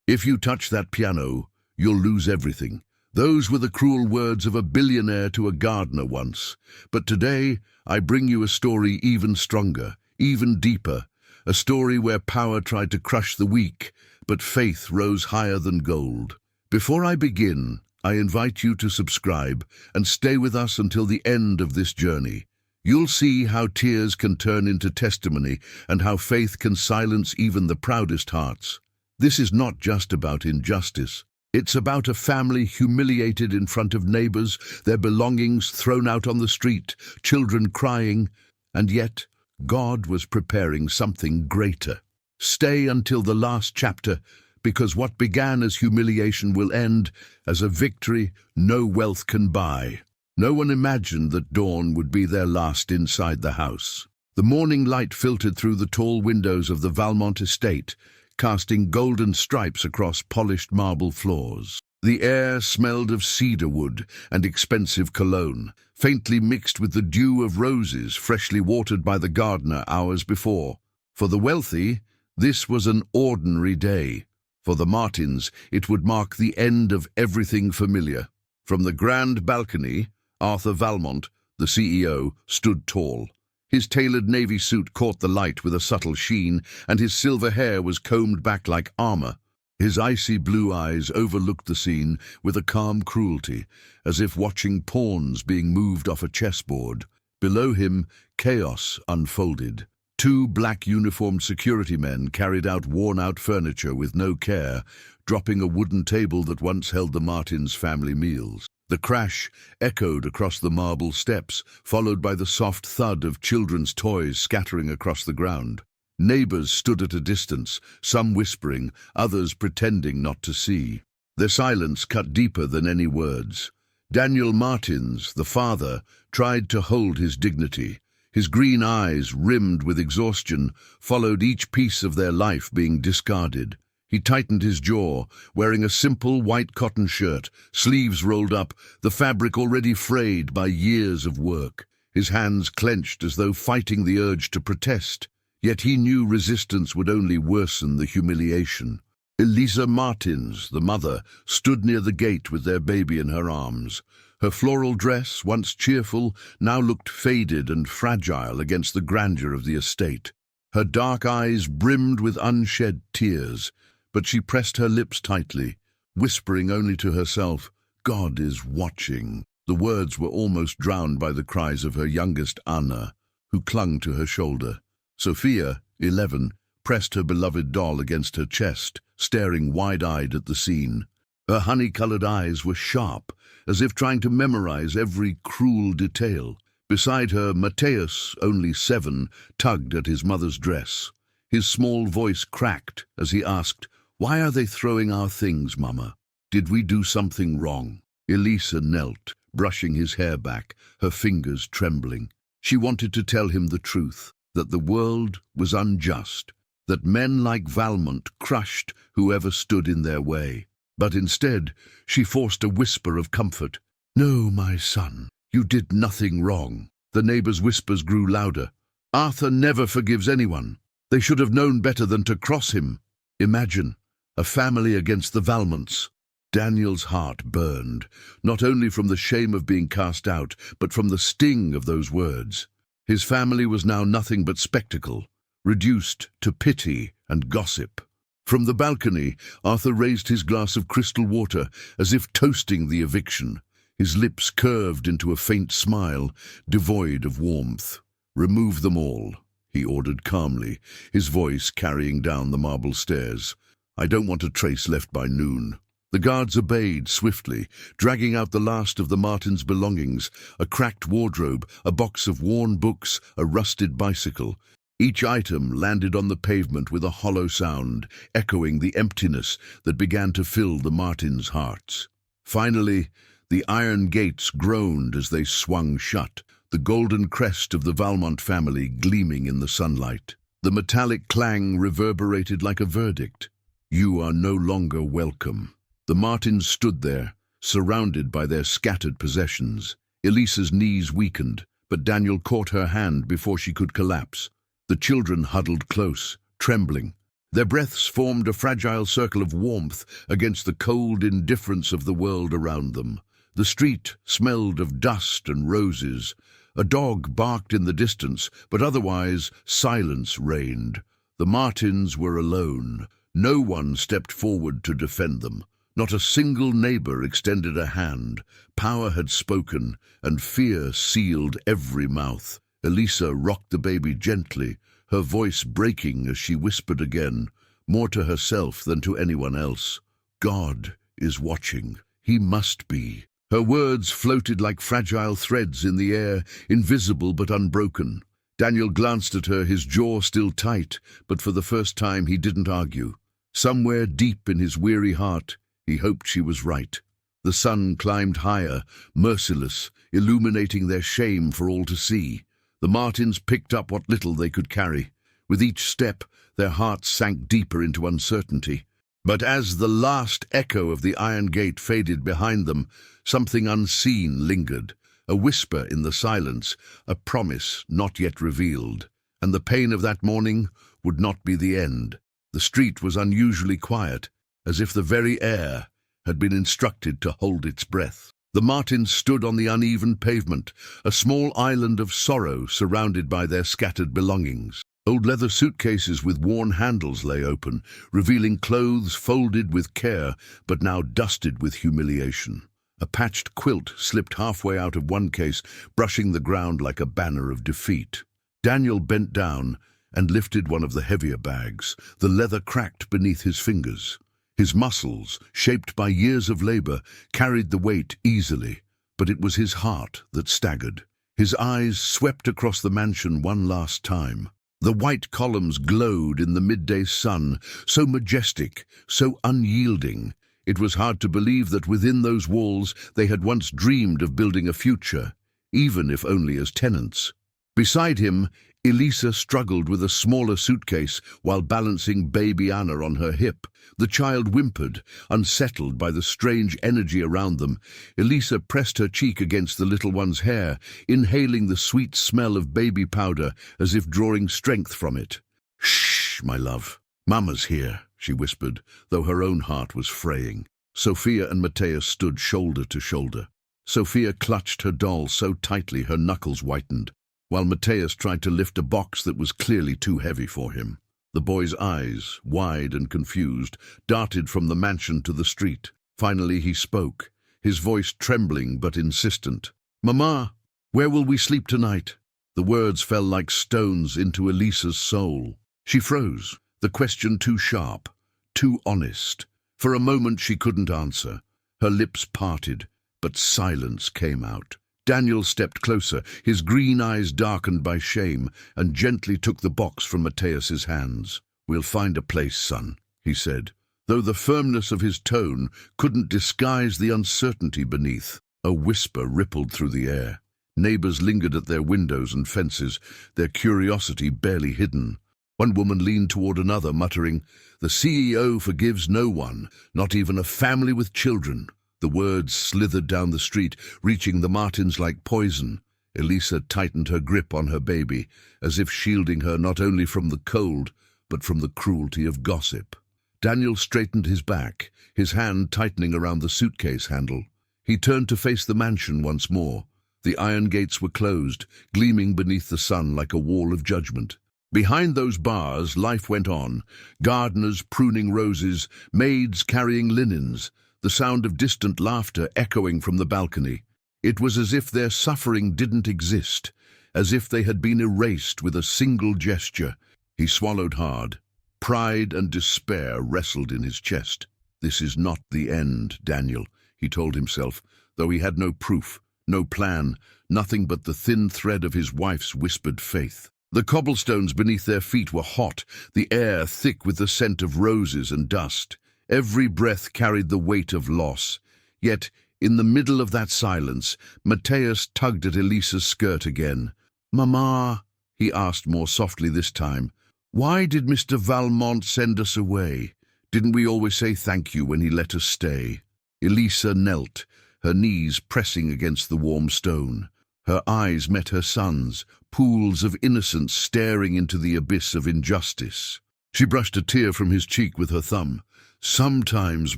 If you touch that piano, you'll lose everything. Those were the cruel words of a billionaire to a gardener once. But today, I bring you a story even stronger, even deeper. A story where power tried to crush the weak, but faith rose higher than gold. Before I begin, I invite you to subscribe and stay with us until the end of this journey. You'll see how tears can turn into testimony and how faith can silence even the proudest hearts. This is not just about injustice. It's about a family humiliated in front of neighbors, their belongings thrown out on the street, children crying, and yet God was preparing something greater. Stay until the last chapter, because what began as humiliation will end as a victory no wealth can buy. No one imagined that dawn would be their last inside the house. The morning light filtered through the tall windows of the Valmont estate, casting golden stripes across polished marble floors. The air smelled of cedar wood and expensive cologne, faintly mixed with the dew of roses freshly watered by the gardener hours before. For the wealthy, this was an ordinary day. For the Martins, it would mark the end of everything familiar. From the grand balcony, Arthur Valmont, the CEO, stood tall. His tailored navy suit caught the light with a subtle sheen, and his silver hair was combed back like armor. His icy blue eyes overlooked the scene with a calm cruelty, as if watching pawns being moved off a chessboard. Below him, chaos unfolded. Two black uniformed security men carried out worn-out furniture with no care, dropping a wooden table that once held the Martins' family meals. The crash echoed across the marble steps, followed by the soft thud of children's toys scattering across the ground. Neighbors stood at a distance, some whispering, others pretending not to see. Their silence cut deeper than any words. Daniel Martins, the father, tried to hold his dignity. His green eyes, rimmed with exhaustion, followed each piece of their life being discarded. He tightened his jaw, wearing a simple white cotton shirt, sleeves rolled up, the fabric already frayed by years of work. His hands clenched as though fighting the urge to protest. Yet he knew resistance would only worsen the humiliation. Elisa Martins, the mother, stood near the gate with their baby in her arms. Her floral dress, once cheerful, now looked faded and fragile against the grandeur of the estate. Her dark eyes brimmed with unshed tears, but she pressed her lips tightly, whispering only to herself, "God is watching." The words were almost drowned by the cries of her youngest Anna, who clung to her shoulder. Sophia, 11, pressed her beloved doll against her chest, staring wide-eyed at the scene. Her honey-colored eyes were sharp, as if trying to memorize every cruel detail. Beside her, Mateus, only 7, tugged at his mother's dress. His small voice cracked as he asked, "Why are they throwing our things, Mama? Did we do something wrong?" Elisa knelt, brushing his hair back, her fingers trembling. She wanted to tell him the truth, that the world was unjust, that men like Valmont crushed whoever stood in their way. But instead, she forced a whisper of comfort. "No, my son, you did nothing wrong." The neighbors' whispers grew louder. "Arthur never forgives anyone. They should have known better than to cross him." Imagine, a family against the Valmonts. Daniel's heart burned, not only from the shame of being cast out, but from the sting of those words. His family was now nothing but spectacle, reduced to pity and gossip. From the balcony, Arthur raised his glass of crystal water, as if toasting the eviction. His lips curved into a faint smile, devoid of warmth. "Remove them all," he ordered calmly, his voice carrying down the marble stairs. "I don't want a trace left by noon." The guards obeyed swiftly, dragging out the last of the Martins' belongings, a cracked wardrobe, a box of worn books, a rusted bicycle. Each item landed on the pavement with a hollow sound, echoing the emptiness that began to fill the Martins' hearts. Finally, the iron gates groaned as they swung shut, the golden crest of the Valmont family gleaming in the sunlight. The metallic clang reverberated like a verdict. "You are no longer welcome." The Martins stood there, surrounded by their scattered possessions. Elisa's knees weakened, but Daniel caught her hand before she could collapse. The children huddled close, trembling. Their breaths formed a fragile circle of warmth against the cold indifference of the world around them. The street smelled of dust and roses. A dog barked in the distance, but otherwise silence reigned. The Martins were alone. No one stepped forward to defend them. Not a single neighbor extended a hand. Power had spoken, and fear sealed every mouth. Elisa rocked the baby gently, her voice breaking as she whispered again, more to herself than to anyone else. God is watching. He must be. Her words floated like fragile threads in the air, invisible but unbroken. Daniel glanced at her, his jaw still tight, but for the first time he didn't argue. Somewhere deep in his weary heart, he hoped she was right. The sun climbed higher, merciless, illuminating their shame for all to see. The Martins picked up what little they could carry. With each step, their hearts sank deeper into uncertainty. But as the last echo of the iron gate faded behind them, something unseen lingered, a whisper in the silence, a promise not yet revealed. And the pain of that morning would not be the end. The street was unusually quiet, as if the very air had been instructed to hold its breath. The Martins stood on the uneven pavement, a small island of sorrow surrounded by their scattered belongings. Old leather suitcases with worn handles lay open, revealing clothes folded with care, but now dusted with humiliation. A patched quilt slipped halfway out of one case, brushing the ground like a banner of defeat. Daniel bent down and lifted one of the heavier bags. The leather cracked beneath his fingers. His muscles, shaped by years of labor, carried the weight easily, but it was his heart that staggered. His eyes swept across the mansion one last time. The white columns glowed in the midday sun, so majestic, so unyielding. It was hard to believe that within those walls they had once dreamed of building a future, even if only as tenants. Beside him, Elisa struggled with a smaller suitcase while balancing baby Anna on her hip. The child whimpered, unsettled by the strange energy around them. Elisa pressed her cheek against the little one's hair, inhaling the sweet smell of baby powder as if drawing strength from it. "Shh, my love. Mama's here," she whispered, though her own heart was fraying. Sophia and Mateus stood shoulder to shoulder. Sophia clutched her doll so tightly her knuckles whitened, while Mateus tried to lift a box that was clearly too heavy for him. The boy's eyes, wide and confused, darted from the mansion to the street. Finally he spoke, his voice trembling but insistent. "Mama, where will we sleep tonight?" The words fell like stones into Elisa's soul. She froze, the question too sharp, too honest. For a moment she couldn't answer. Her lips parted, but silence came out. Daniel stepped closer, his green eyes darkened by shame, and gently took the box from Mateus's hands. "We'll find a place, son," he said, though the firmness of his tone couldn't disguise the uncertainty beneath. A whisper rippled through the air. Neighbors lingered at their windows and fences, their curiosity barely hidden. One woman leaned toward another, muttering, "The CEO forgives no one, not even a family with children." The words slithered down the street, reaching the Martins like poison. Elisa tightened her grip on her baby, as if shielding her not only from the cold, but from the cruelty of gossip. Daniel straightened his back, his hand tightening around the suitcase handle. He turned to face the mansion once more. The iron gates were closed, gleaming beneath the sun like a wall of judgment. Behind those bars, life went on. Gardeners pruning roses, maids carrying linens, the sound of distant laughter echoing from the balcony. It was as if their suffering didn't exist, as if they had been erased with a single gesture. He swallowed hard. Pride and despair wrestled in his chest. "This is not the end, Daniel," he told himself, though he had no proof, no plan, nothing but the thin thread of his wife's whispered faith. The cobblestones beneath their feet were hot, the air thick with the scent of roses and dust. Every breath carried the weight of loss. Yet, in the middle of that silence, Mateus tugged at Elisa's skirt again. "Mama," he asked more softly this time, "why did Mr. Valmont send us away? Didn't we always say thank you when he let us stay?" Elisa knelt, her knees pressing against the warm stone. Her eyes met her son's, pools of innocence staring into the abyss of injustice. She brushed a tear from his cheek with her thumb. "Sometimes,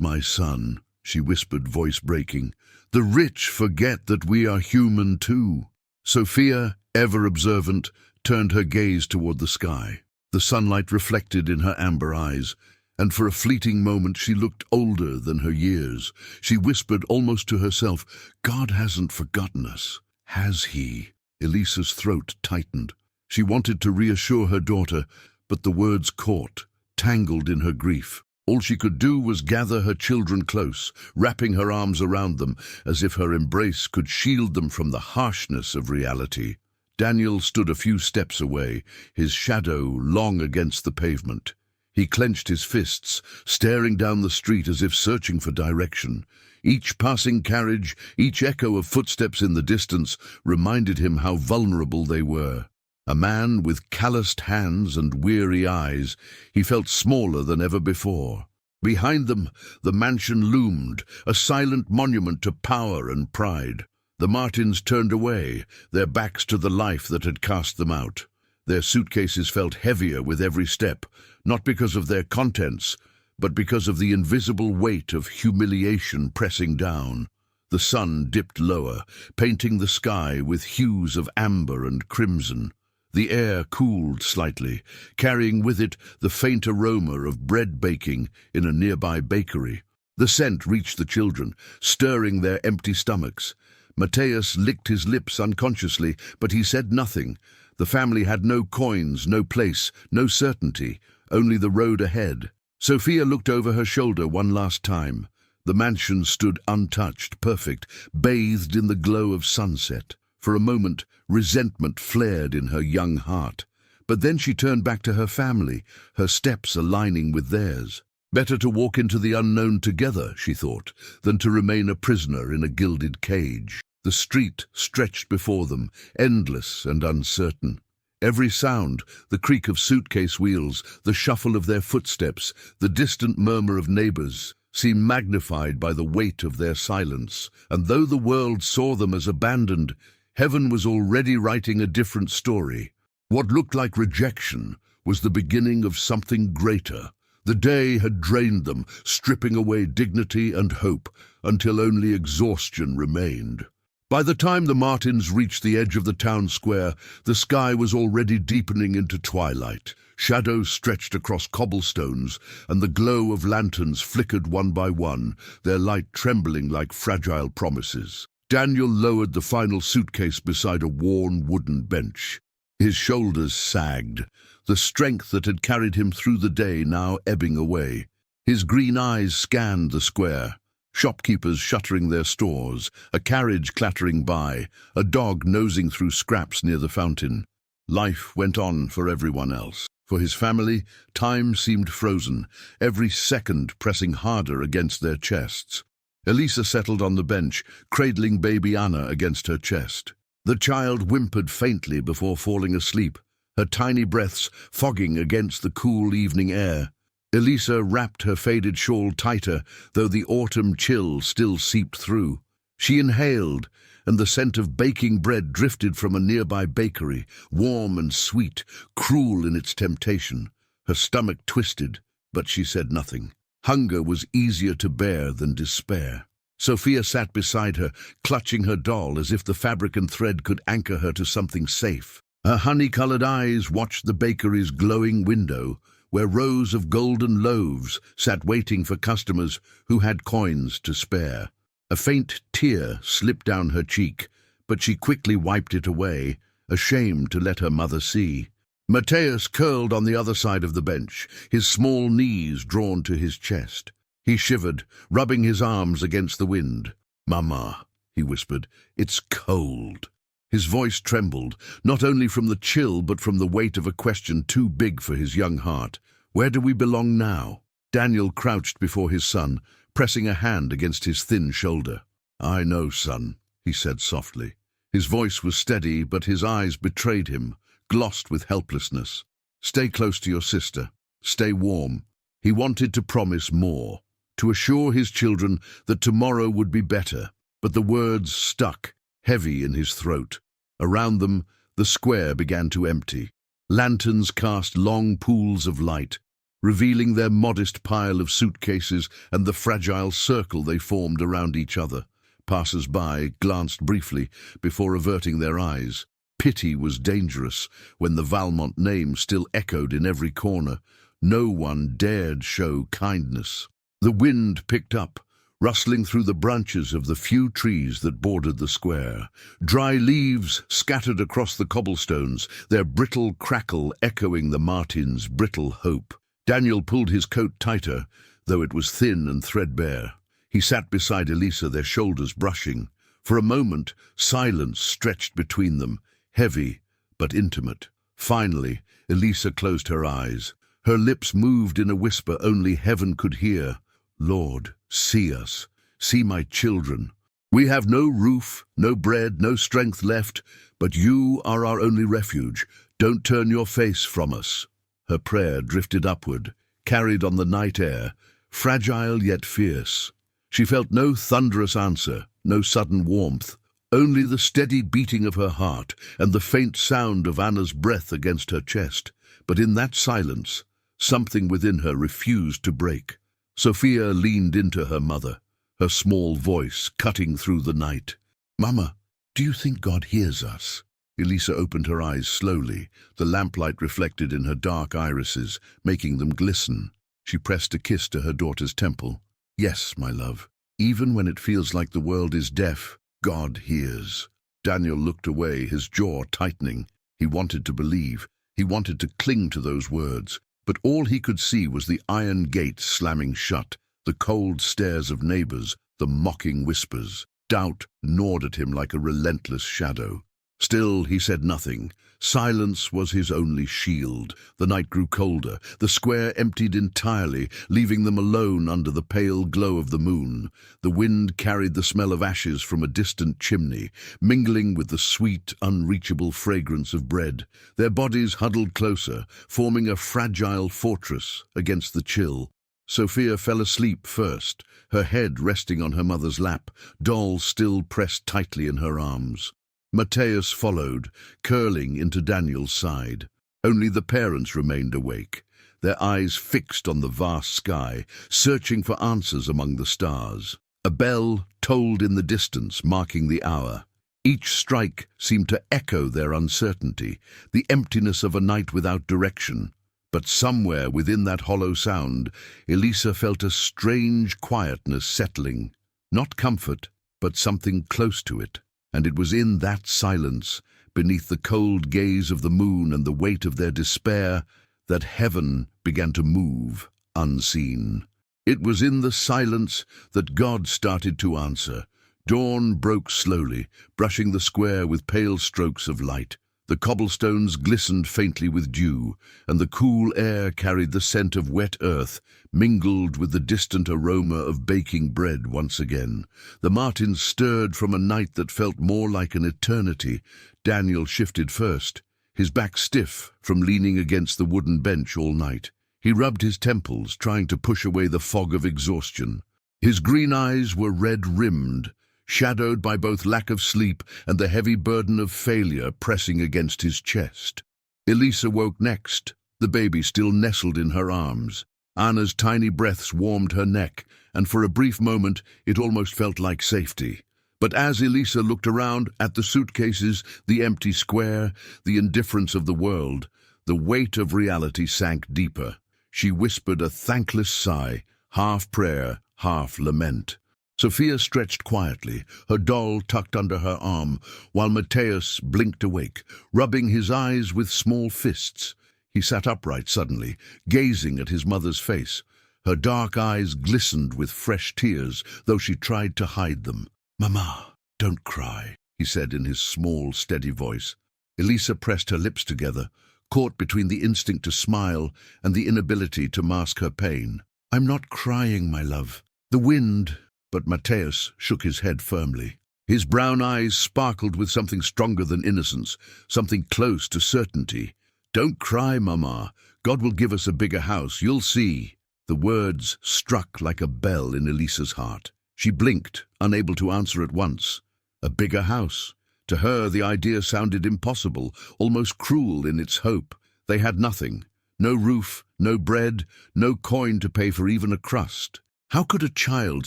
my son," she whispered, voice breaking, "the rich forget that we are human too." Sophia, ever observant, turned her gaze toward the sky. The sunlight reflected in her amber eyes, and for a fleeting moment she looked older than her years. She whispered almost to herself, "God hasn't forgotten us, has he?" Elisa's throat tightened. She wanted to reassure her daughter, but the words caught, tangled in her grief. All she could do was gather her children close, wrapping her arms around them, as if her embrace could shield them from the harshness of reality. Daniel stood a few steps away, his shadow long against the pavement. He clenched his fists, staring down the street as if searching for direction. Each passing carriage, each echo of footsteps in the distance, reminded him how vulnerable they were. A man with calloused hands and weary eyes, he felt smaller than ever before. Behind them, the mansion loomed, a silent monument to power and pride. The Martins turned away, their backs to the life that had cast them out. Their suitcases felt heavier with every step, not because of their contents, but because of the invisible weight of humiliation pressing down. The sun dipped lower, painting the sky with hues of amber and crimson. The air cooled slightly, carrying with it the faint aroma of bread baking in a nearby bakery. The scent reached the children, stirring their empty stomachs. Mateus licked his lips unconsciously, but he said nothing. The family had no coins, no place, no certainty, only the road ahead. Sophia looked over her shoulder one last time. The mansion stood untouched, perfect, bathed in the glow of sunset. For a moment, resentment flared in her young heart. But then she turned back to her family, her steps aligning with theirs. Better to walk into the unknown together, she thought, than to remain a prisoner in a gilded cage. The street stretched before them, endless and uncertain. Every sound, the creak of suitcase wheels, the shuffle of their footsteps, the distant murmur of neighbors, seemed magnified by the weight of their silence. And though the world saw them as abandoned, heaven was already writing a different story. What looked like rejection was the beginning of something greater. The day had drained them, stripping away dignity and hope, until only exhaustion remained. By the time the Martins reached the edge of the town square, the sky was already deepening into twilight. Shadows stretched across cobblestones, and the glow of lanterns flickered one by one, their light trembling like fragile promises. Daniel lowered the final suitcase beside a worn wooden bench. His shoulders sagged, the strength that had carried him through the day now ebbing away. His green eyes scanned the square. Shopkeepers shuttering their stores, a carriage clattering by, a dog nosing through scraps near the fountain. Life went on for everyone else. For his family, time seemed frozen, every second pressing harder against their chests. Elisa settled on the bench, cradling baby Anna against her chest. The child whimpered faintly before falling asleep, her tiny breaths fogging against the cool evening air. Elisa wrapped her faded shawl tighter, though the autumn chill still seeped through. She inhaled, and the scent of baking bread drifted from a nearby bakery, warm and sweet, cruel in its temptation. Her stomach twisted, but she said nothing. Hunger was easier to bear than despair. Sophia sat beside her, clutching her doll as if the fabric and thread could anchor her to something safe. Her honey-colored eyes watched the bakery's glowing window, where rows of golden loaves sat waiting for customers who had coins to spare. A faint tear slipped down her cheek, but she quickly wiped it away, ashamed to let her mother see. Mateus curled on the other side of the bench, his small knees drawn to his chest. He shivered, rubbing his arms against the wind. "Mama," he whispered, "it's cold." His voice trembled, not only from the chill but from the weight of a question too big for his young heart. "Where do we belong now?" Daniel crouched before his son, pressing a hand against his thin shoulder. "I know, son," he said softly. His voice was steady, but his eyes betrayed him, glossed with helplessness. "Stay close to your sister. Stay warm." He wanted to promise more, to assure his children that tomorrow would be better, but the words stuck, heavy in his throat. Around them, the square began to empty. Lanterns cast long pools of light. revealing their modest pile of suitcases and the fragile circle they formed around each other. Passers-by glanced briefly before averting their eyes. Pity was dangerous when the Valmont name still echoed in every corner. No one dared show kindness. The wind picked up, rustling through the branches of the few trees that bordered the square. Dry leaves scattered across the cobblestones, their brittle crackle echoing the martin's brittle hope. Daniel pulled his coat tighter, though it was thin and threadbare. He sat beside Elisa, their shoulders brushing. For a moment, silence stretched between them, heavy but intimate. Finally, Elisa closed her eyes. Her lips moved in a whisper only heaven could hear. "Lord, see us. See my children. We have no roof, no bread, no strength left, but you are our only refuge. Don't turn your face from us." Her prayer drifted upward, carried on the night air, fragile yet fierce. She felt no thunderous answer, no sudden warmth, only the steady beating of her heart and the faint sound of Anna's breath against her chest. But in that silence, something within her refused to break. Sophia leaned into her mother, her small voice cutting through the night. "Mama, do you think God hears us?" Elisa opened her eyes slowly, the lamplight reflected in her dark irises, making them glisten. She pressed a kiss to her daughter's temple. "Yes, my love. Even when it feels like the world is deaf, God hears." Daniel looked away, his jaw tightening. He wanted to believe. He wanted to cling to those words. But all he could see was the iron gate slamming shut, the cold stares of neighbors, the mocking whispers. Doubt gnawed at him like a relentless shadow. Still, he said nothing. Silence was his only shield. The night grew colder. The square emptied entirely, leaving them alone under the pale glow of the moon. The wind carried the smell of ashes from a distant chimney, mingling with the sweet, unreachable fragrance of bread. Their bodies huddled closer, forming a fragile fortress against the chill. Sophia fell asleep first, her head resting on her mother's lap, doll still pressed tightly in her arms. Matthias followed, curling into Daniel's side. Only the parents remained awake, their eyes fixed on the vast sky, searching for answers among the stars. A bell tolled in the distance, marking the hour. Each strike seemed to echo their uncertainty, the emptiness of a night without direction. But somewhere within that hollow sound, Elisa felt a strange quietness settling. Not comfort, but something close to it. And it was in that silence, beneath the cold gaze of the moon and the weight of their despair, that heaven began to move, unseen. It was in the silence that God started to answer. Dawn broke slowly, brushing the square with pale strokes of light. The cobblestones glistened faintly with dew, and the cool air carried the scent of wet earth, mingled with the distant aroma of baking bread once again. The martins stirred from a night that felt more like an eternity. Daniel shifted first, his back stiff from leaning against the wooden bench all night. He rubbed his temples, trying to push away the fog of exhaustion. His green eyes were red-rimmed, shadowed by both lack of sleep and the heavy burden of failure pressing against his chest. Elisa woke next, the baby still nestled in her arms. Anna's tiny breaths warmed her neck, and for a brief moment it almost felt like safety. But as Elisa looked around at the suitcases, the empty square, the indifference of the world, the weight of reality sank deeper. She whispered a thankless sigh, half prayer, half lament. Sophia stretched quietly, her doll tucked under her arm, while Matthias blinked awake, rubbing his eyes with small fists. He sat upright suddenly, gazing at his mother's face. Her dark eyes glistened with fresh tears, though she tried to hide them. "Mama, don't cry," he said in his small, steady voice. Elisa pressed her lips together, caught between the instinct to smile and the inability to mask her pain. "I'm not crying, my love. The wind—" But Matthias shook his head firmly. His brown eyes sparkled with something stronger than innocence, something close to certainty. "Don't cry, Mama. God will give us a bigger house, you'll see." The words struck like a bell in Elisa's heart. She blinked, unable to answer at once. A bigger house. To her, the idea sounded impossible, almost cruel in its hope. They had nothing. No roof, no bread, no coin to pay for even a crust. How could a child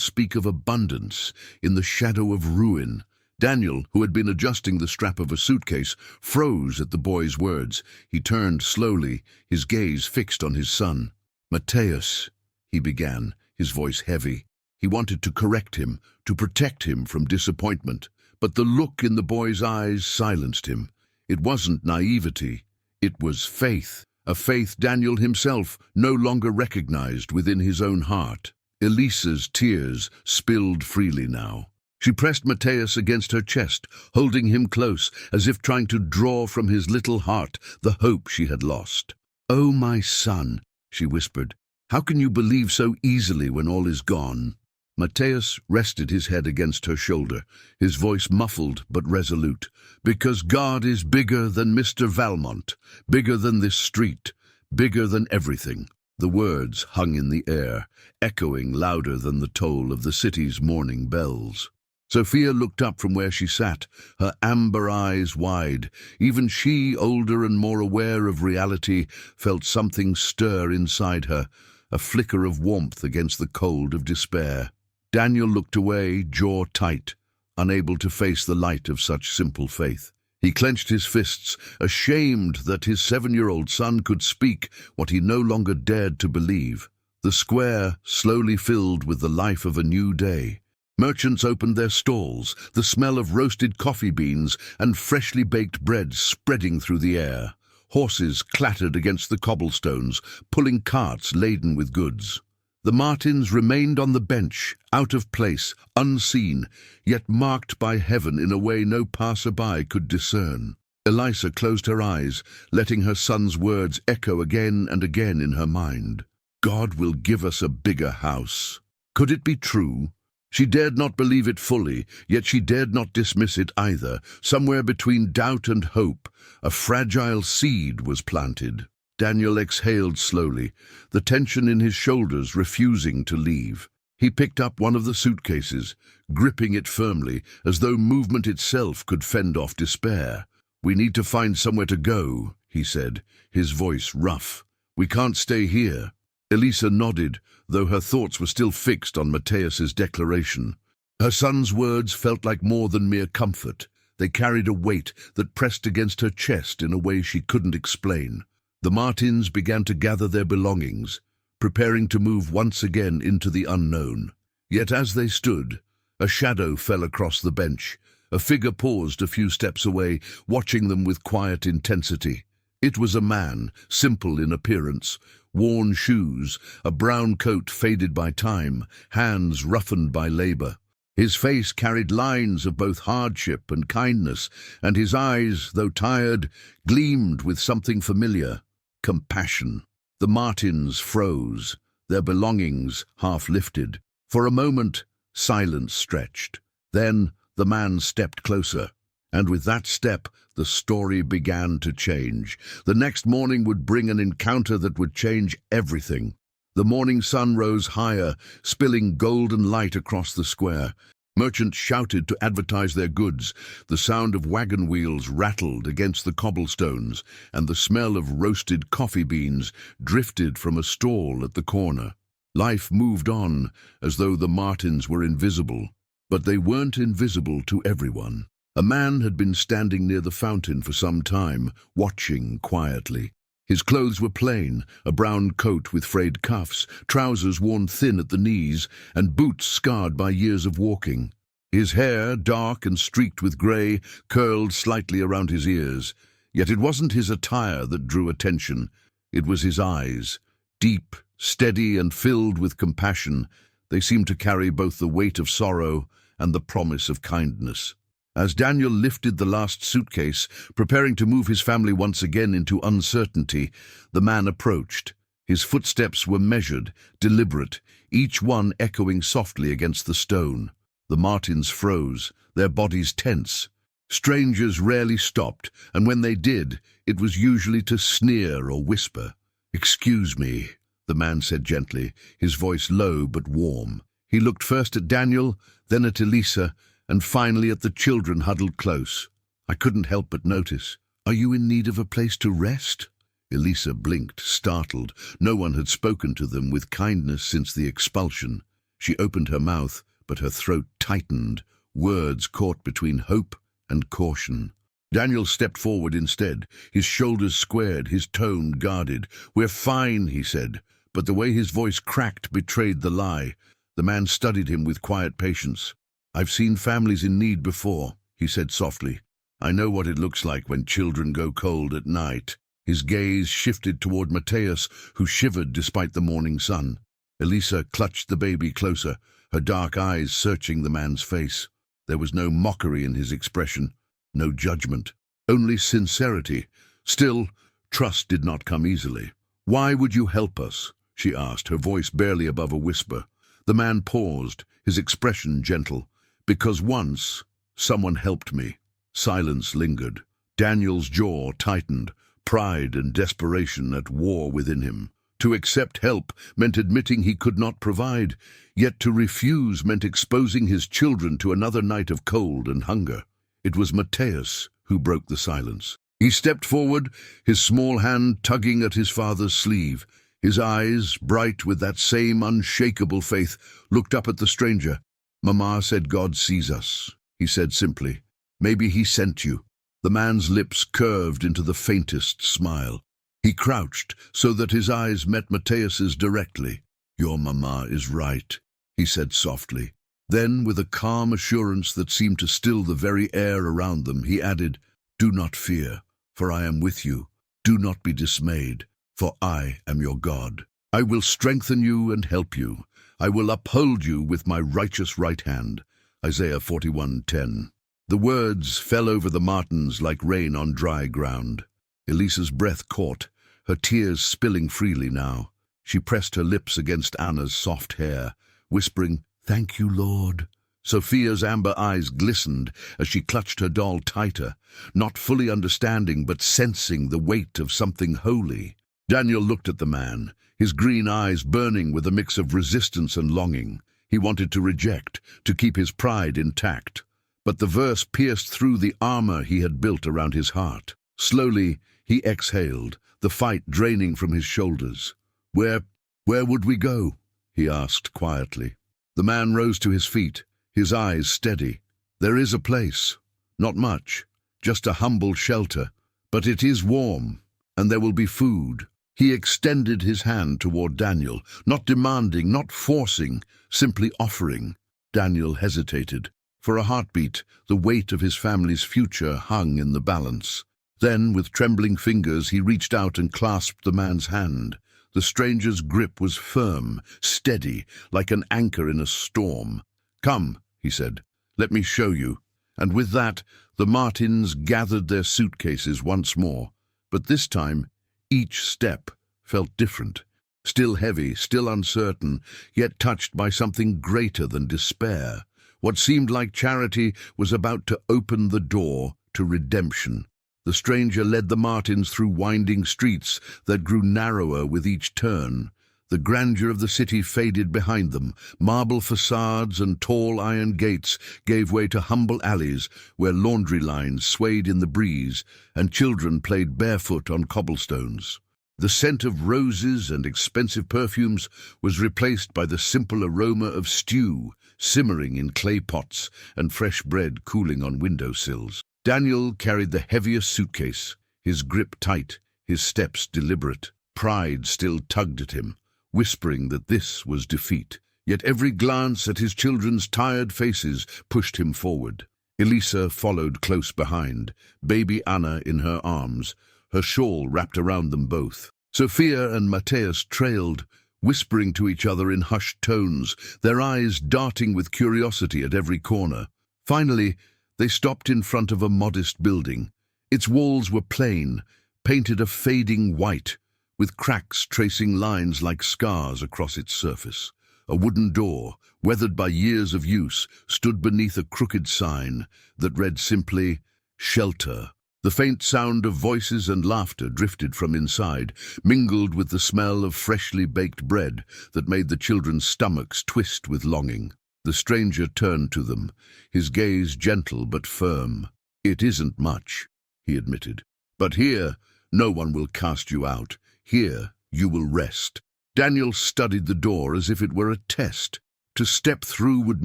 speak of abundance in the shadow of ruin? Daniel, who had been adjusting the strap of a suitcase, froze at the boy's words. He turned slowly, his gaze fixed on his son. "Mateus," he began, his voice heavy. He wanted to correct him, to protect him from disappointment, but the look in the boy's eyes silenced him. It wasn't naivety, it was faith, a faith Daniel himself no longer recognized within his own heart. Elisa's tears spilled freely now. She pressed Mateus against her chest, holding him close, as if trying to draw from his little heart the hope she had lost. "Oh, my son," she whispered, "how can you believe so easily when all is gone?" Mateus rested his head against her shoulder, his voice muffled but resolute. "Because God is bigger than Mr. Valmont, bigger than this street, bigger than everything." The words hung in the air, echoing louder than the toll of the city's morning bells. Sophia looked up from where she sat, her amber eyes wide. Even she, older and more aware of reality, felt something stir inside her, a flicker of warmth against the cold of despair. Daniel looked away, jaw tight, unable to face the light of such simple faith. He clenched his fists, ashamed that his 7-year-old son could speak what he no longer dared to believe. The square slowly filled with the life of a new day. Merchants opened their stalls, the smell of roasted coffee beans and freshly baked bread spreading through the air. Horses clattered against the cobblestones, pulling carts laden with goods. The Martins remained on the bench, out of place, unseen, yet marked by heaven in a way no passer-by could discern. Elisa closed her eyes, letting her son's words echo again and again in her mind. "God will give us a bigger house." Could it be true? She dared not believe it fully, yet she dared not dismiss it either. Somewhere between doubt and hope, a fragile seed was planted. Daniel exhaled slowly, the tension in his shoulders refusing to leave. He picked up one of the suitcases, gripping it firmly, as though movement itself could fend off despair. "We need to find somewhere to go," he said, his voice rough. "We can't stay here." Elisa nodded, though her thoughts were still fixed on Mateus's declaration. Her son's words felt like more than mere comfort. They carried a weight that pressed against her chest in a way she couldn't explain. The Martins began to gather their belongings, preparing to move once again into the unknown. Yet as they stood, a shadow fell across the bench. A figure paused a few steps away, watching them with quiet intensity. It was a man, simple in appearance, worn shoes, a brown coat faded by time, hands roughened by labor. His face carried lines of both hardship and kindness, and his eyes, though tired, gleamed with something familiar, compassion. The Martins froze, their belongings half lifted. For a moment, silence stretched. Then the man stepped closer, and with that step, the story began to change. The next morning would bring an encounter that would change everything. The morning sun rose higher, spilling golden light across the square. Merchants shouted to advertise their goods. The sound of wagon wheels rattled against the cobblestones, and the smell of roasted coffee beans drifted from a stall at the corner. Life moved on, as though the Martins were invisible. But they weren't invisible to everyone. A man had been standing near the fountain for some time, watching quietly. His clothes were plain, a brown coat with frayed cuffs, trousers worn thin at the knees, and boots scarred by years of walking. His hair, dark and streaked with grey, curled slightly around his ears. Yet it wasn't his attire that drew attention. It was his eyes, deep, steady, and filled with compassion. They seemed to carry both the weight of sorrow and the promise of kindness. As Daniel lifted the last suitcase, preparing to move his family once again into uncertainty, the man approached. His footsteps were measured, deliberate, each one echoing softly against the stone. The Martins froze, their bodies tense. Strangers rarely stopped, and when they did, it was usually to sneer or whisper. "Excuse me," the man said gently, his voice low but warm. He looked first at Daniel, then at Elisa, and finally at the children huddled close. "I couldn't help but notice. Are you in need of a place to rest?" Elisa blinked, startled. No one had spoken to them with kindness since the expulsion. She opened her mouth, but her throat tightened, words caught between hope and caution. Daniel stepped forward instead, his shoulders squared, his tone guarded. "We're fine," he said, but the way his voice cracked betrayed the lie. The man studied him with quiet patience. "I've seen families in need before," he said softly. "I know what it looks like when children go cold at night." His gaze shifted toward Mateus, who shivered despite the morning sun. Elisa clutched the baby closer, her dark eyes searching the man's face. There was no mockery in his expression, no judgment, only sincerity. Still, trust did not come easily. "Why would you help us?" she asked, her voice barely above a whisper. The man paused, his expression gentle. "Because once, someone helped me." Silence lingered. Daniel's jaw tightened, pride and desperation at war within him. To accept help meant admitting he could not provide, yet to refuse meant exposing his children to another night of cold and hunger. It was Mateus who broke the silence. He stepped forward, his small hand tugging at his father's sleeve. His eyes, bright with that same unshakable faith, looked up at the stranger. "Mama said God sees us," he said simply. "Maybe he sent you." The man's lips curved into the faintest smile. He crouched so that his eyes met Mateus's directly. "Your mama is right," he said softly. Then, with a calm assurance that seemed to still the very air around them, he added, "Do not fear, for I am with you. Do not be dismayed, for I am your God. I will strengthen you and help you. I will uphold you with my righteous right hand." Isaiah 41:10. The words fell over the Martins like rain on dry ground. Elisa's breath caught, her tears spilling freely now. She pressed her lips against Anna's soft hair, whispering, "Thank you, Lord." Sophia's amber eyes glistened as she clutched her doll tighter, not fully understanding but sensing the weight of something holy. Daniel looked at the man, his green eyes burning with a mix of resistance and longing. He wanted to reject, to keep his pride intact. But the verse pierced through the armor he had built around his heart. Slowly, he exhaled, the fight draining from his shoulders. Where would we go?" he asked quietly. The man rose to his feet, his eyes steady. "There is a place. Not much, just a humble shelter. But it is warm, and there will be food." He extended his hand toward Daniel, not demanding, not forcing, simply offering. Daniel hesitated. For a heartbeat, the weight of his family's future hung in the balance. Then, with trembling fingers, he reached out and clasped the man's hand. The stranger's grip was firm, steady, like an anchor in a storm. "Come," he said, "let me show you." And with that, the Martins gathered their suitcases once more. But this time, each step felt different. Still heavy, still uncertain, yet touched by something greater than despair. What seemed like charity was about to open the door to redemption. The stranger led the Martins through winding streets that grew narrower with each turn. The grandeur of the city faded behind them. Marble facades and tall iron gates gave way to humble alleys where laundry lines swayed in the breeze and children played barefoot on cobblestones. The scent of roses and expensive perfumes was replaced by the simple aroma of stew simmering in clay pots and fresh bread cooling on windowsills. Daniel carried the heaviest suitcase, his grip tight, his steps deliberate. Pride still tugged at him, whispering that this was defeat. Yet every glance at his children's tired faces pushed him forward. Elisa followed close behind, baby Anna in her arms, her shawl wrapped around them both. Sophia and Mateus trailed, whispering to each other in hushed tones, their eyes darting with curiosity at every corner. Finally, they stopped in front of a modest building. Its walls were plain, painted a fading white, with cracks tracing lines like scars across its surface. A wooden door, weathered by years of use, stood beneath a crooked sign that read simply, "Shelter." The faint sound of voices and laughter drifted from inside, mingled with the smell of freshly baked bread that made the children's stomachs twist with longing. The stranger turned to them, his gaze gentle but firm. "It isn't much," he admitted. "But here, No one will cast you out. Here you will rest." Daniel studied the door as if it were a test. To step through would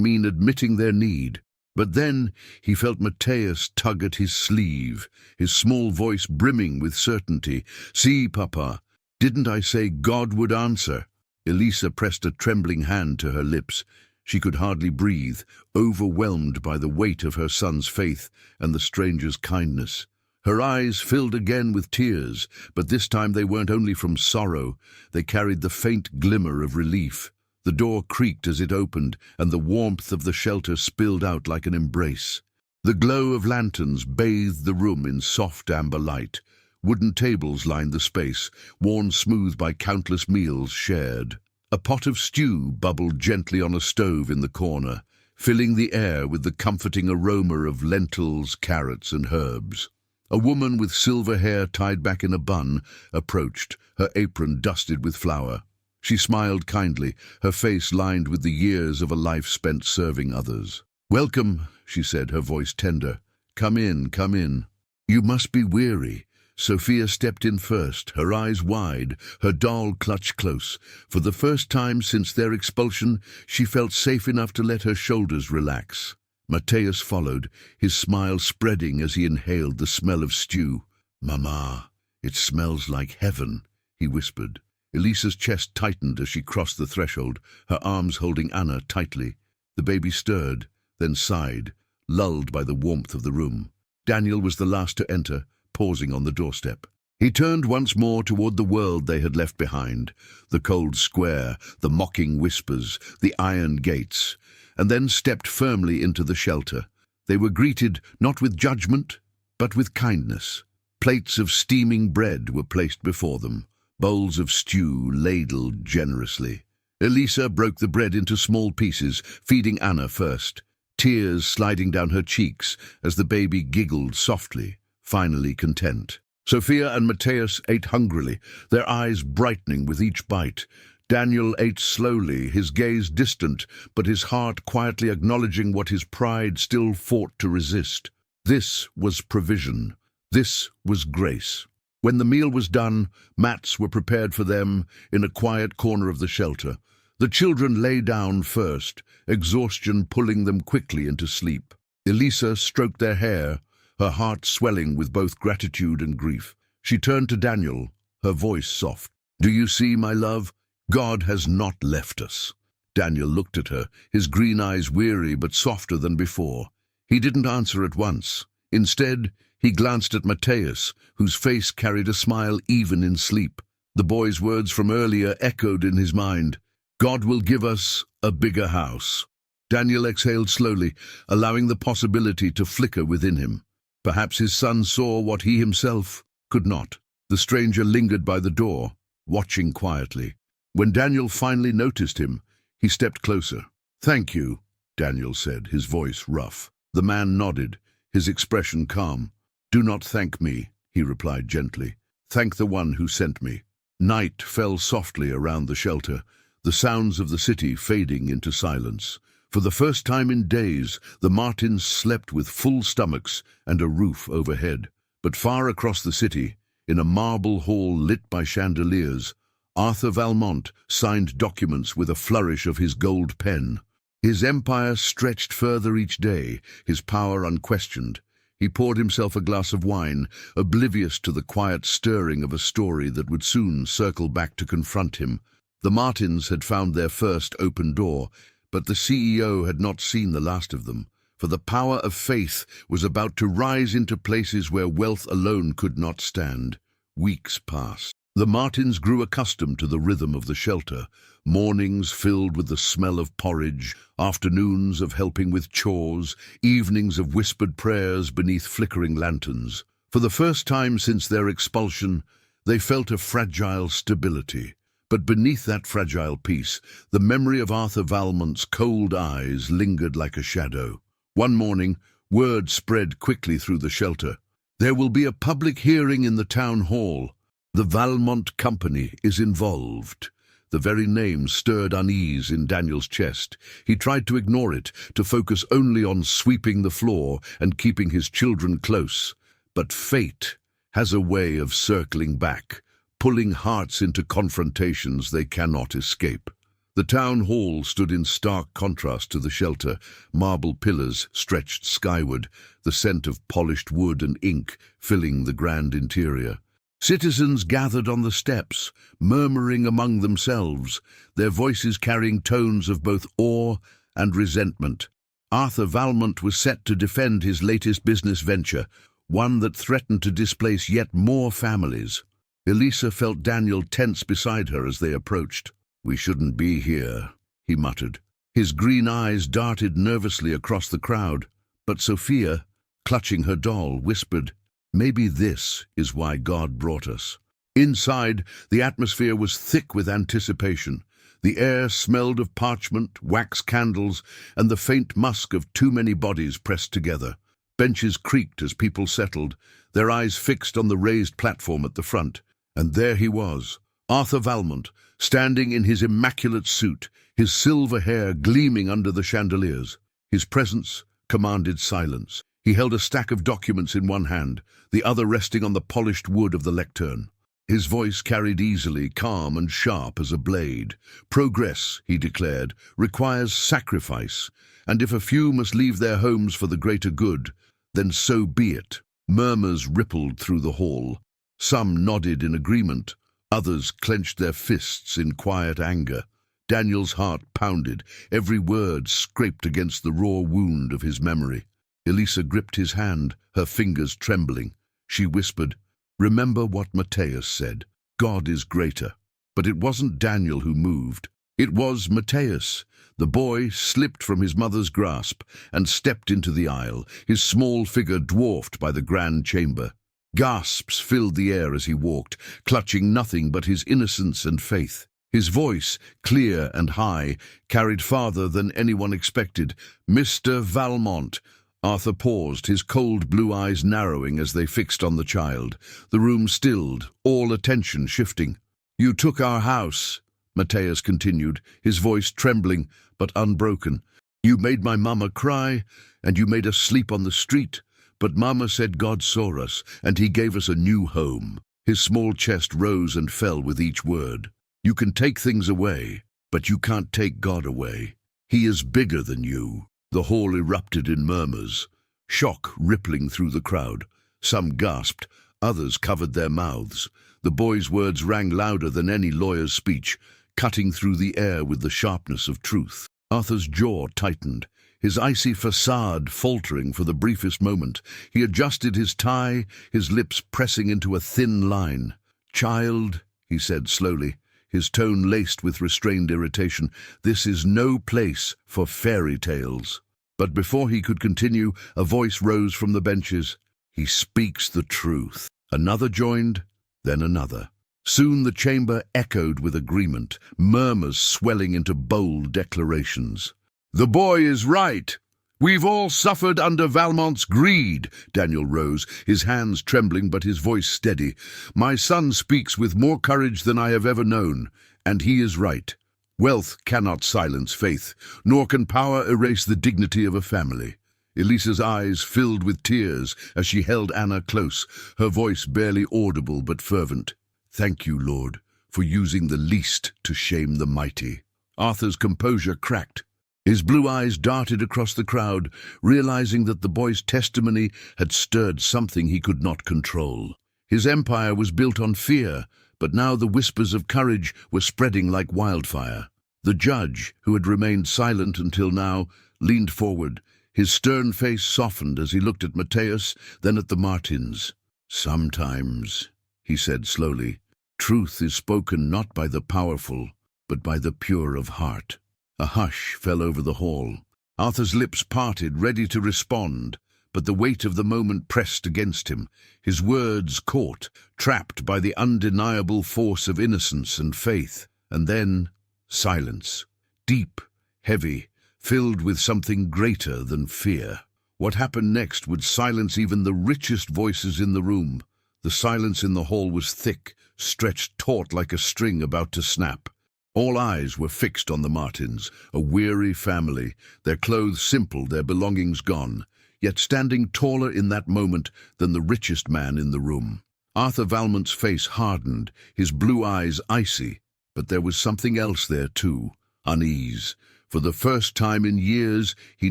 mean admitting their need. But then he felt Matthias tug at his sleeve, his small voice brimming with certainty. "See, Papa, didn't I say God would answer?" Elisa pressed a trembling hand to her lips. She could hardly breathe, overwhelmed by the weight of her son's faith and the stranger's kindness. Her eyes filled again with tears, but this time they weren't only from sorrow. They carried the faint glimmer of relief. The door creaked as it opened, and the warmth of the shelter spilled out like an embrace. The glow of lanterns bathed the room in soft amber light. Wooden tables lined the space, worn smooth by countless meals shared. A pot of stew bubbled gently on a stove in the corner, filling the air with the comforting aroma of lentils, carrots, and herbs. A woman with silver hair tied back in a bun approached, her apron dusted with flour. She smiled kindly, her face lined with the years of a life spent serving others. "Welcome," she said, her voice tender. Come in, come in." "You must be weary." Sophia stepped in first, her eyes wide, her doll clutched close. For the first time since their expulsion, she felt safe enough to let her shoulders relax. Matthias followed, his smile spreading as he inhaled the smell of stew. "Mama, it smells like heaven," he whispered. Elisa's chest tightened as she crossed the threshold, her arms holding Anna tightly. The baby stirred, then sighed, lulled by the warmth of the room. Daniel was the last to enter, pausing on the doorstep. He turned once more toward the world they had left behind, the cold square, the mocking whispers, the iron gates, and then stepped firmly into the shelter. They were greeted not with judgment, but with kindness. Plates of steaming bread were placed before them, bowls of stew ladled generously. Elisa broke the bread into small pieces, feeding Anna first, tears sliding down her cheeks as the baby giggled softly, finally content. Sophia and Matthias ate hungrily, their eyes brightening with each bite. Daniel ate slowly, his gaze distant, but his heart quietly acknowledging what his pride still fought to resist. This was provision. This was grace. When the meal was done, mats were prepared for them in a quiet corner of the shelter. The children lay down first, exhaustion pulling them quickly into sleep. Elisa stroked their hair, her heart swelling with both gratitude and grief. She turned to Daniel, her voice soft. "Do you see, my love? God has not left us." Daniel looked at her, his green eyes weary but softer than before. He didn't answer at once. Instead, he glanced at Matthias, whose face carried a smile even in sleep. The boy's words from earlier echoed in his mind. "God will give us a bigger house." Daniel exhaled slowly, allowing the possibility to flicker within him. Perhaps his son saw what he himself could not. The stranger lingered by the door, watching quietly. When Daniel finally noticed him, he stepped closer. "Thank you," Daniel said, his voice rough. The man nodded, his expression calm. "Do not thank me," he replied gently. "Thank the one who sent me." Night fell softly around the shelter, the sounds of the city fading into silence. For the first time in days, the Martins slept with full stomachs and a roof overhead. But far across the city, in a marble hall lit by chandeliers, Arthur Valmont signed documents with a flourish of his gold pen. His empire stretched further each day, his power unquestioned. He poured himself a glass of wine, oblivious to the quiet stirring of a story that would soon circle back to confront him. The Martins had found their first open door, but the CEO had not seen the last of them, for the power of faith was about to rise into places where wealth alone could not stand. Weeks passed. The Martins grew accustomed to the rhythm of the shelter, mornings filled with the smell of porridge, afternoons of helping with chores, evenings of whispered prayers beneath flickering lanterns. For the first time since their expulsion, they felt a fragile stability. But beneath that fragile peace, the memory of Arthur Valmont's cold eyes lingered like a shadow. One morning, word spread quickly through the shelter. "There will be a public hearing in the town hall. The Valmont Company is involved." The very name stirred unease in Daniel's chest. He tried to ignore it, to focus only on sweeping the floor and keeping his children close. But fate has a way of circling back, pulling hearts into confrontations they cannot escape. The town hall stood in stark contrast to the shelter, marble pillars stretched skyward, the scent of polished wood and ink filling the grand interior. Citizens gathered on the steps, murmuring among themselves, their voices carrying tones of both awe and resentment. Arthur Valmont was set to defend his latest business venture, one that threatened to displace yet more families. Elisa felt Daniel tense beside her as they approached. "We shouldn't be here," he muttered. His green eyes darted nervously across the crowd, but Sophia, clutching her doll, whispered, "Maybe this is why God brought us." Inside, the atmosphere was thick with anticipation. The air smelled of parchment, wax candles, and the faint musk of too many bodies pressed together. Benches creaked as people settled, their eyes fixed on the raised platform at the front. And there he was, Arthur Valmont, standing in his immaculate suit, his silver hair gleaming under the chandeliers. His presence commanded silence. He held a stack of documents in one hand, the other resting on the polished wood of the lectern. His voice carried easily, calm and sharp as a blade. "Progress," he declared, "requires sacrifice, and if a few must leave their homes for the greater good, then so be it." Murmurs rippled through the hall. Some nodded in agreement, others clenched their fists in quiet anger. Daniel's heart pounded, every word scraped against the raw wound of his memory. Elisa gripped his hand, her fingers trembling. She whispered, "Remember what Matthias said. God is greater." But it wasn't Daniel who moved. It was Matthias. The boy slipped from his mother's grasp and stepped into the aisle, his small figure dwarfed by the grand chamber. Gasps filled the air as he walked, clutching nothing but his innocence and faith. His voice, clear and high, carried farther than anyone expected. "Mr. Valmont." Arthur paused, his cold blue eyes narrowing as they fixed on the child. The room stilled, all attention shifting. "You took our house," Matthias continued, his voice trembling but unbroken. "You made my mama cry, and you made us sleep on the street. But Mama said God saw us, and he gave us a new home." His small chest rose and fell with each word. "You can take things away, but you can't take God away. He is bigger than you." The hall erupted in murmurs, shock rippling through the crowd. Some gasped, others covered their mouths. The boy's words rang louder than any lawyer's speech, cutting through the air with the sharpness of truth. Arthur's jaw tightened, his icy facade faltering for the briefest moment. He adjusted his tie, his lips pressing into a thin line. "Child," he said slowly, his tone laced with restrained irritation, "this is no place for fairy tales." But before he could continue, a voice rose from the benches. "He speaks the truth." Another joined, then another. Soon the chamber echoed with agreement, murmurs swelling into bold declarations. "The boy is right. We've all suffered under Valmont's greed." Daniel rose, his hands trembling but his voice steady. "My son speaks with more courage than I have ever known, and he is right. Wealth cannot silence faith, nor can power erase the dignity of a family." Elisa's eyes filled with tears as she held Anna close, her voice barely audible but fervent. "Thank you, Lord, for using the least to shame the mighty." Arthur's composure cracked. His blue eyes darted across the crowd, realizing that the boy's testimony had stirred something he could not control. His empire was built on fear, but now the whispers of courage were spreading like wildfire. The judge, who had remained silent until now, leaned forward. His stern face softened as he looked at Matthias, then at the Martins. "Sometimes," he said slowly, "truth is spoken not by the powerful, but by the pure of heart." A hush fell over the hall. Arthur's lips parted, ready to respond, but the weight of the moment pressed against him. His words caught, trapped by the undeniable force of innocence and faith. And then silence, deep, heavy, filled with something greater than fear. What happened next would silence even the richest voices in the room. The silence in the hall was thick, stretched taut like a string about to snap. All eyes were fixed on the Martins, a weary family, their clothes simple, their belongings gone, yet standing taller in that moment than the richest man in the room. Arthur Valmont's face hardened, his blue eyes icy, but there was something else there too, unease. For the first time in years, he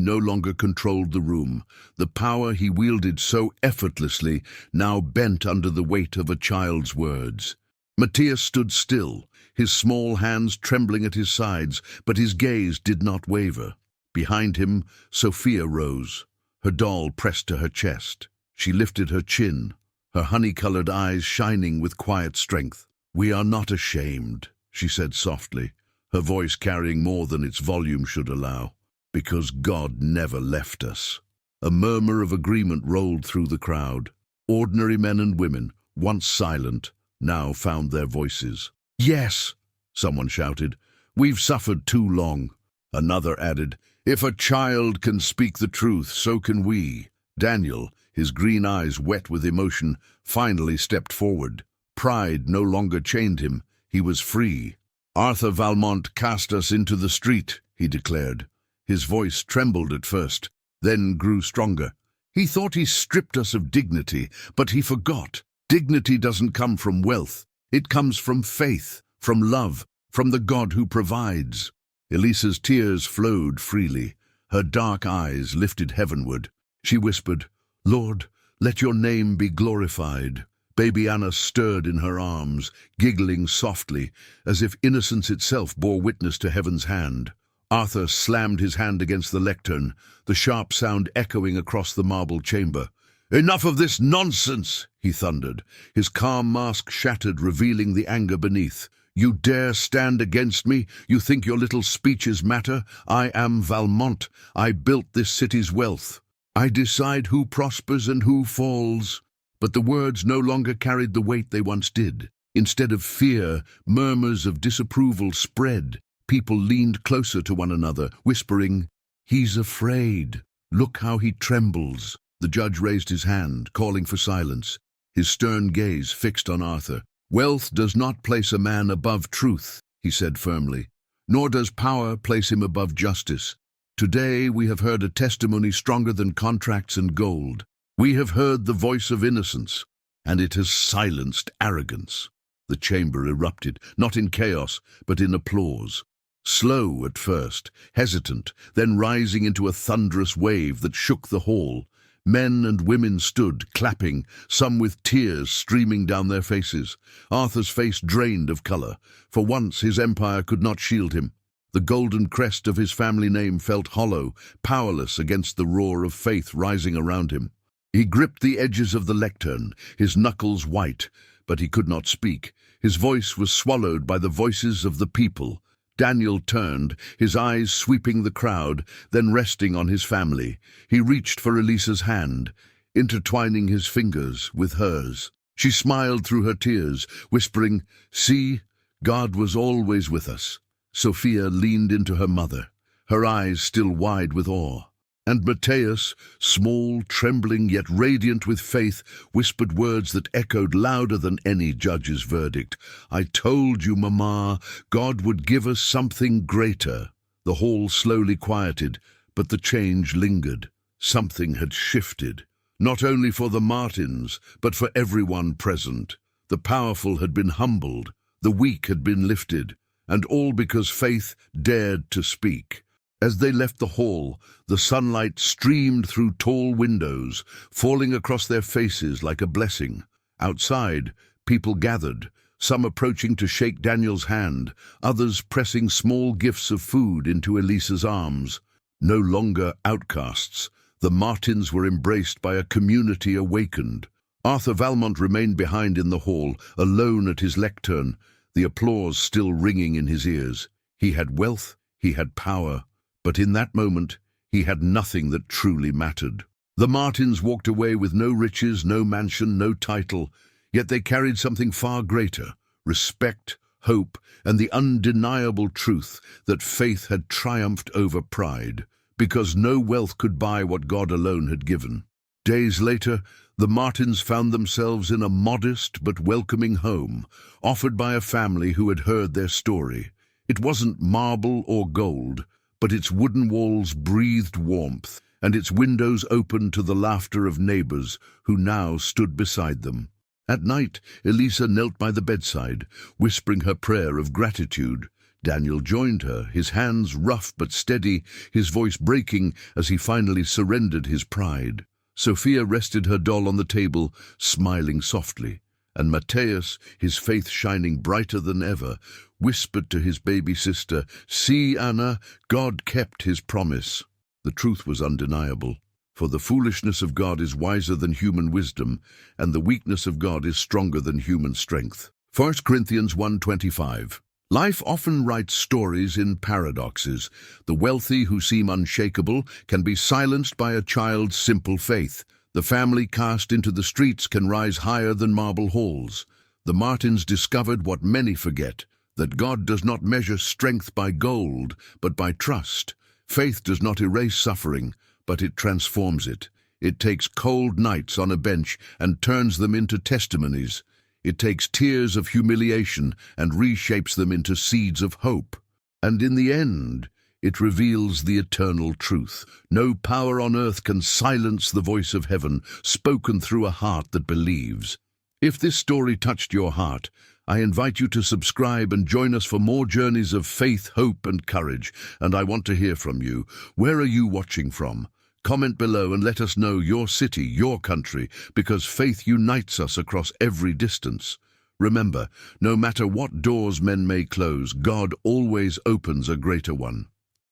no longer controlled the room. The power he wielded so effortlessly now bent under the weight of a child's words. Matthias stood still, his small hands trembling at his sides, but his gaze did not waver. Behind him, Sophia rose, her doll pressed to her chest. She lifted her chin, her honey-colored eyes shining with quiet strength. "We are not ashamed," she said softly, her voice carrying more than its volume should allow, "because God never left us." A murmur of agreement rolled through the crowd. Ordinary men and women, once silent, now found their voices. "Yes," someone shouted, "we've suffered too long." Another added, "If a child can speak the truth, so can we." Daniel, his green eyes wet with emotion, finally stepped forward. Pride no longer chained him. He was free. "Arthur Valmont cast us into the street," he declared. His voice trembled at first, then grew stronger. "He thought he stripped us of dignity, but he forgot. Dignity doesn't come from wealth. It comes from faith, from love, from the God who provides." Elisa's tears flowed freely. Her dark eyes lifted heavenward. She whispered, "Lord, let your name be glorified." Baby Anna stirred in her arms, giggling softly, as if innocence itself bore witness to heaven's hand. Arthur slammed his hand against the lectern, the sharp sound echoing across the marble chamber. "Enough of this nonsense!" he thundered, his calm mask shattered, revealing the anger beneath. "You dare stand against me? You think your little speeches matter? I am Valmont. I built this city's wealth. I decide who prospers and who falls." But the words no longer carried the weight they once did. Instead of fear, murmurs of disapproval spread. People leaned closer to one another, whispering, "He's afraid. Look how he trembles." The judge raised his hand, calling for silence, his stern gaze fixed on Arthur. "Wealth does not place a man above truth," he said firmly, "nor does power place him above justice. Today we have heard a testimony stronger than contracts and gold. We have heard the voice of innocence, and it has silenced arrogance." The chamber erupted, not in chaos, but in applause. Slow at first, hesitant, then rising into a thunderous wave that shook the hall. Men and women stood, clapping, some with tears streaming down their faces. Arthur's face drained of color. For once his empire could not shield him. The golden crest of his family name felt hollow, powerless against the roar of faith rising around him. He gripped the edges of the lectern, his knuckles white, but he could not speak. His voice was swallowed by the voices of the people. Daniel turned, his eyes sweeping the crowd, then resting on his family. He reached for Elisa's hand, intertwining his fingers with hers. She smiled through her tears, whispering, "See, God was always with us." Sophia leaned into her mother, her eyes still wide with awe. And Matthias, small, trembling, yet radiant with faith, whispered words that echoed louder than any judge's verdict. "I told you, Mama, God would give us something greater." The hall slowly quieted, but the change lingered. Something had shifted, not only for the Martins, but for everyone present. The powerful had been humbled, the weak had been lifted, and all because faith dared to speak. As they left the hall, the sunlight streamed through tall windows, falling across their faces like a blessing. Outside, people gathered, some approaching to shake Daniel's hand, others pressing small gifts of food into Elisa's arms. No longer outcasts, the Martins were embraced by a community awakened. Arthur Valmont remained behind in the hall, alone at his lectern, the applause still ringing in his ears. He had wealth, he had power, but in that moment, he had nothing that truly mattered. The Martins walked away with no riches, no mansion, no title, yet they carried something far greater: respect, hope, and the undeniable truth that faith had triumphed over pride, because no wealth could buy what God alone had given. Days later, the Martins found themselves in a modest but welcoming home, offered by a family who had heard their story. It wasn't marble or gold, but its wooden walls breathed warmth, and its windows opened to the laughter of neighbors who now stood beside them. At night, Elisa knelt by the bedside, whispering her prayer of gratitude. Daniel joined her, his hands rough but steady, his voice breaking as he finally surrendered his pride. Sophia rested her doll on the table, smiling softly, and Matthias, his faith shining brighter than ever, whispered to his baby sister, "See, Anna, God kept his promise." The truth was undeniable. For the foolishness of God is wiser than human wisdom, and the weakness of God is stronger than human strength. 1 Corinthians 1:25. Life often writes stories in paradoxes. The wealthy who seem unshakable can be silenced by a child's simple faith. The family cast into the streets can rise higher than marble halls. The Martins discovered what many forget, that God does not measure strength by gold, but by trust. Faith does not erase suffering, but it transforms it. It takes cold nights on a bench and turns them into testimonies. It takes tears of humiliation and reshapes them into seeds of hope. And in the end, it reveals the eternal truth. No power on earth can silence the voice of heaven, spoken through a heart that believes. If this story touched your heart, I invite you to subscribe and join us for more journeys of faith, hope, and courage. And I want to hear from you. Where are you watching from? Comment below and let us know your city, your country, because faith unites us across every distance. Remember, no matter what doors men may close, God always opens a greater one.